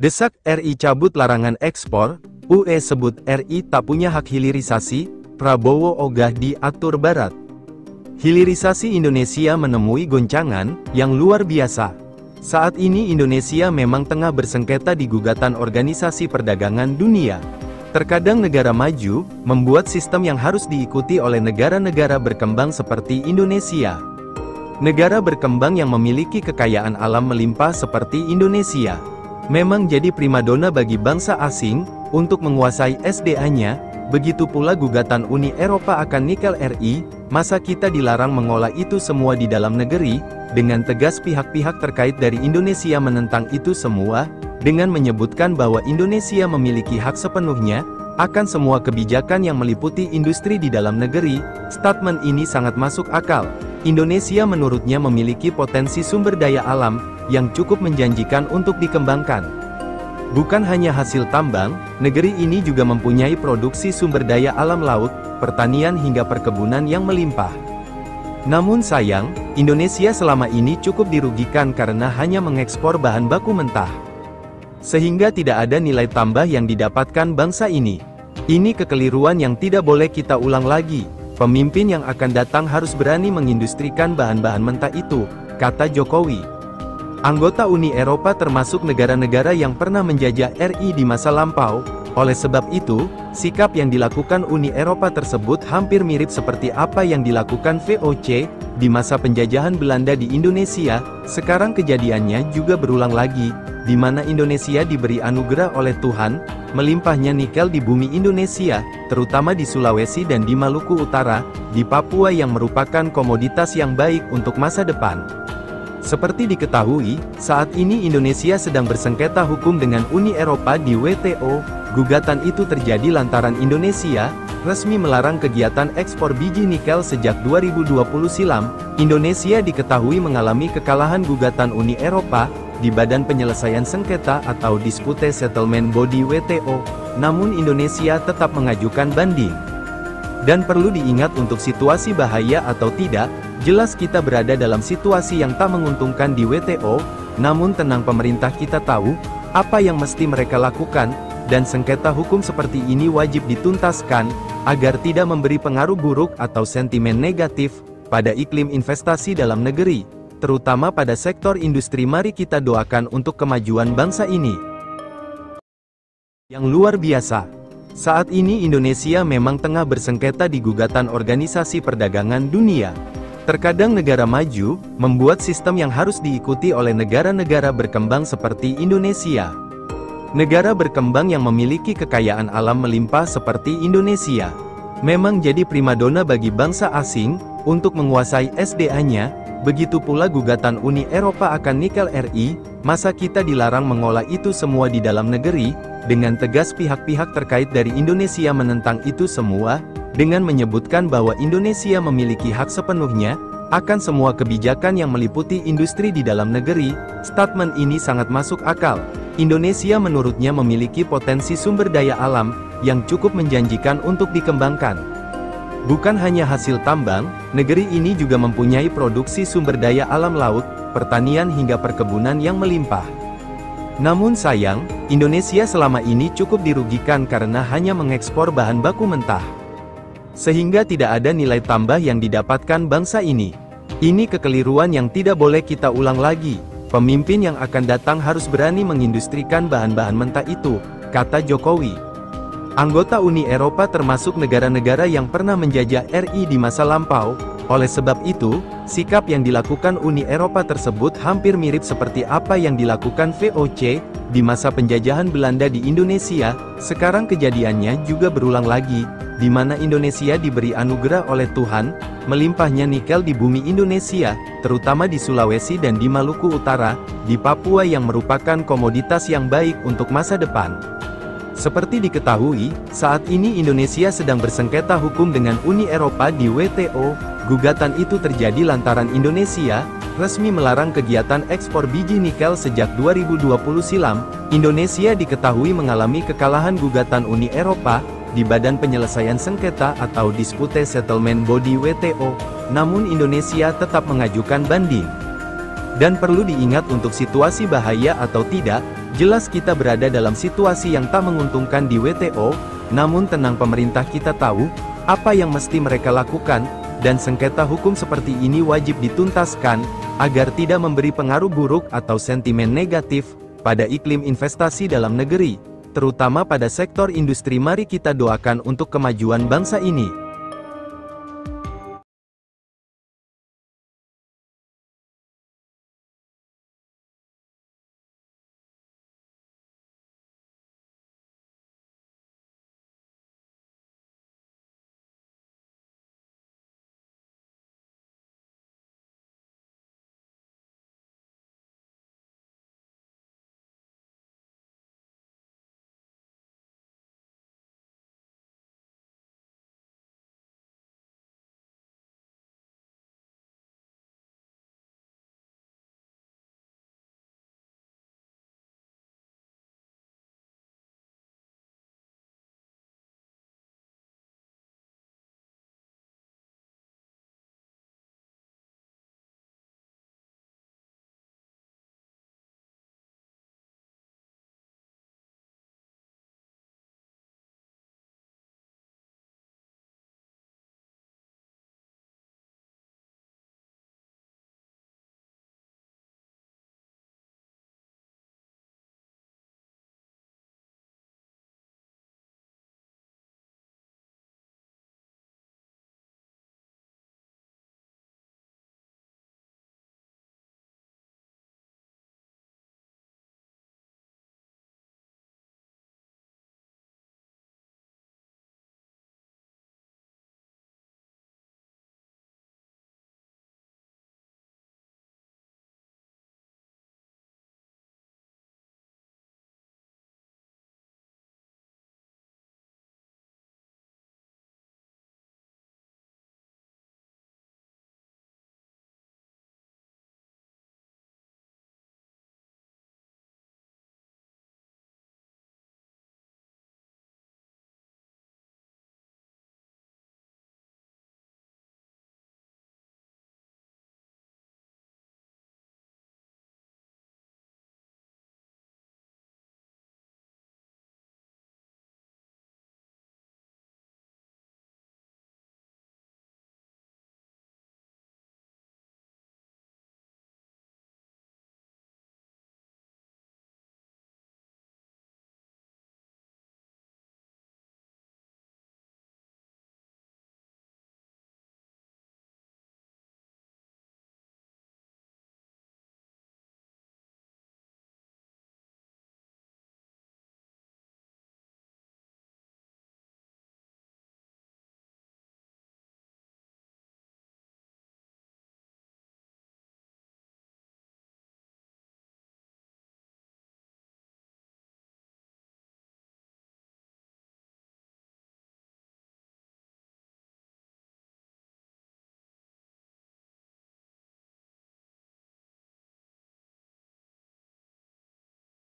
Desak RI cabut larangan ekspor, UE sebut RI tak punya hak hilirisasi, Prabowo ogah diatur Barat. Hilirisasi Indonesia menemui goncangan yang luar biasa. Saat ini Indonesia memang tengah bersengketa di gugatan Organisasi Perdagangan Dunia. Terkadang negara maju, membuat sistem yang harus diikuti oleh negara-negara berkembang seperti Indonesia. Negara berkembang yang memiliki kekayaan alam melimpah seperti Indonesia, memang jadi primadona bagi bangsa asing, untuk menguasai SDA-nya, begitu pula gugatan Uni Eropa akan nikel RI, masa kita dilarang mengolah itu semua di dalam negeri, dengan tegas pihak-pihak terkait dari Indonesia menentang itu semua, dengan menyebutkan bahwa Indonesia memiliki hak sepenuhnya, akan semua kebijakan yang meliputi industri di dalam negeri. Statement ini sangat masuk akal. Indonesia menurutnya memiliki potensi sumber daya alam, yang cukup menjanjikan untuk dikembangkan. Bukan hanya hasil tambang, negeri ini juga mempunyai produksi sumber daya alam laut, pertanian hingga perkebunan yang melimpah. Namun sayang, Indonesia selama ini cukup dirugikan karena hanya mengekspor bahan baku mentah. Sehingga tidak ada nilai tambah yang didapatkan bangsa ini. Ini kekeliruan yang tidak boleh kita ulang lagi. Pemimpin yang akan datang harus berani mengindustrikan bahan-bahan mentah itu, kata Jokowi. Anggota Uni Eropa termasuk negara-negara yang pernah menjajah RI di masa lampau. Oleh sebab itu, sikap yang dilakukan Uni Eropa tersebut hampir mirip seperti apa yang dilakukan VOC di masa penjajahan Belanda di Indonesia. Sekarang kejadiannya juga berulang lagi, di mana Indonesia diberi anugerah oleh Tuhan, melimpahnya nikel di bumi Indonesia, terutama di Sulawesi dan di Maluku Utara, di Papua yang merupakan komoditas yang baik untuk masa depan. Seperti diketahui, saat ini Indonesia sedang bersengketa hukum dengan Uni Eropa di WTO. Gugatan itu terjadi lantaran Indonesia resmi melarang kegiatan ekspor biji nikel sejak 2020 silam. Indonesia diketahui mengalami kekalahan gugatan Uni Eropa di Badan Penyelesaian Sengketa atau Dispute Settlement Body WTO, namun Indonesia tetap mengajukan banding. Dan perlu diingat untuk situasi bahaya atau tidak, jelas kita berada dalam situasi yang tak menguntungkan di WTO, namun tenang, pemerintah kita tahu apa yang mesti mereka lakukan, dan sengketa hukum seperti ini wajib dituntaskan, agar tidak memberi pengaruh buruk atau sentimen negatif pada iklim investasi dalam negeri, terutama pada sektor industri. Mari kita doakan untuk kemajuan bangsa ini. Yang luar biasa. Saat ini Indonesia memang tengah bersengketa di gugatan Organisasi Perdagangan Dunia. Terkadang negara maju, membuat sistem yang harus diikuti oleh negara-negara berkembang seperti Indonesia. Negara berkembang yang memiliki kekayaan alam melimpah seperti Indonesia, memang jadi primadona bagi bangsa asing, untuk menguasai SDA-nya, begitu pula gugatan Uni Eropa akan nikel RI, masa kita dilarang mengolah itu semua di dalam negeri, dengan tegas pihak-pihak terkait dari Indonesia menentang itu semua, dengan menyebutkan bahwa Indonesia memiliki hak sepenuhnya, akan semua kebijakan yang meliputi industri di dalam negeri. Statement ini sangat masuk akal. Indonesia menurutnya memiliki potensi sumber daya alam, yang cukup menjanjikan untuk dikembangkan. Bukan hanya hasil tambang, negeri ini juga mempunyai produksi sumber daya alam laut, pertanian hingga perkebunan yang melimpah. Namun sayang, Indonesia selama ini cukup dirugikan karena hanya mengekspor bahan baku mentah. Sehingga tidak ada nilai tambah yang didapatkan bangsa ini. Ini kekeliruan yang tidak boleh kita ulang lagi. Pemimpin yang akan datang harus berani mengindustrikan bahan-bahan mentah itu, kata Jokowi. Anggota Uni Eropa termasuk negara-negara yang pernah menjajah RI di masa lampau. Oleh sebab itu, sikap yang dilakukan Uni Eropa tersebut hampir mirip seperti apa yang dilakukan VOC di masa penjajahan Belanda di Indonesia. Sekarang kejadiannya juga berulang lagi, di mana Indonesia diberi anugerah oleh Tuhan, melimpahnya nikel di bumi Indonesia, terutama di Sulawesi dan di Maluku Utara, di Papua yang merupakan komoditas yang baik untuk masa depan. Seperti diketahui, saat ini Indonesia sedang bersengketa hukum dengan Uni Eropa di WTO. Gugatan itu terjadi lantaran Indonesia resmi melarang kegiatan ekspor biji nikel sejak 2020 silam. Indonesia diketahui mengalami kekalahan gugatan Uni Eropa di Badan Penyelesaian Sengketa atau Dispute Settlement Body WTO, namun Indonesia tetap mengajukan banding. Dan perlu diingat untuk situasi bahaya atau tidak, Jelas kita berada dalam situasi yang tak menguntungkan di WTO, namun tenang, pemerintah kita tahu apa yang mesti mereka lakukan, dan sengketa hukum seperti ini wajib dituntaskan, agar tidak memberi pengaruh buruk atau sentimen negatif pada iklim investasi dalam negeri, terutama pada sektor industri. Mari kita doakan untuk kemajuan bangsa ini.